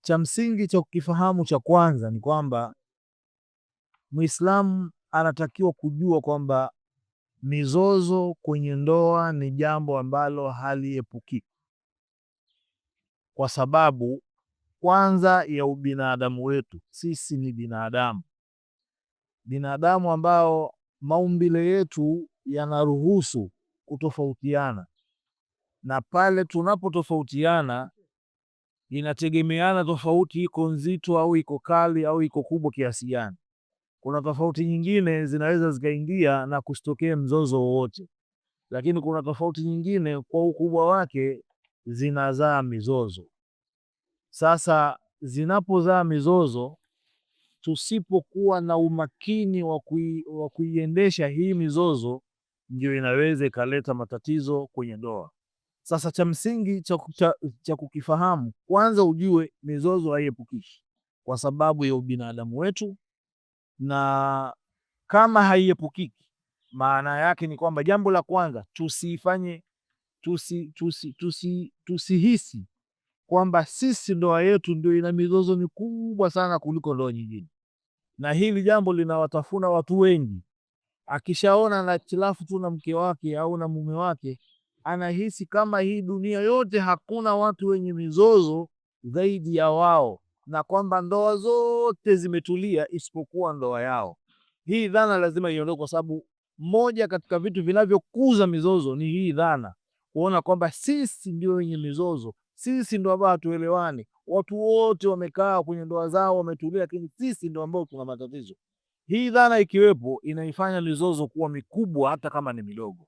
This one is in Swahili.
Cha msingi cha kukifahamu cha kwanza ni kwamba Muislamu anatakiwa kujua kwamba mizozo kwenye ndoa ni jambo ambalo haliepukiki, kwa sababu kwanza ya ubinadamu wetu. Sisi ni binadamu ambao maumbile yetu yanaruhusu kutofautiana, na pale tunapotofautiana inategemeana tofauti iko nzito au iko kali au iko kubwa kiasi gani. Kuna tofauti nyingine zinaweza zikaingia na kusitokea mzozo wowote, lakini kuna tofauti nyingine kwa ukubwa wake zinazaa mizozo. Sasa zinapozaa mizozo, tusipokuwa na umakini wa kuiendesha hii mizozo, ndio inaweza ikaleta matatizo kwenye ndoa. Sasa cha msingi cha kukifahamu, kwanza ujue mizozo haiepukishi kwa sababu ya ubinadamu wetu, na kama haiepukiki, maana yake ni kwamba jambo la kwanza tusihisi kwamba sisi ndoa yetu ndio ina mizozo mikubwa sana kuliko ndoa nyingine. Na hili jambo linawatafuna watu wengi. Akishaona na hitilafu tu na mke wake au na mume wake, anahisi kama hii dunia yote hakuna watu wenye mizozo zaidi ya wao, na kwamba ndoa zote zimetulia isipokuwa ndoa yao. Hii dhana lazima iondoke, kwa sababu moja katika vitu vinavyokuza mizozo ni hii dhana, kuona kwamba sisi ndio wenye mizozo, sisi ndio ambao hatuelewani. Watu wote wamekaa kwenye ndoa zao wametulia, lakini sisi ndio ambao tuna matatizo. Hii dhana ikiwepo, inaifanya mizozo kuwa mikubwa hata kama ni midogo.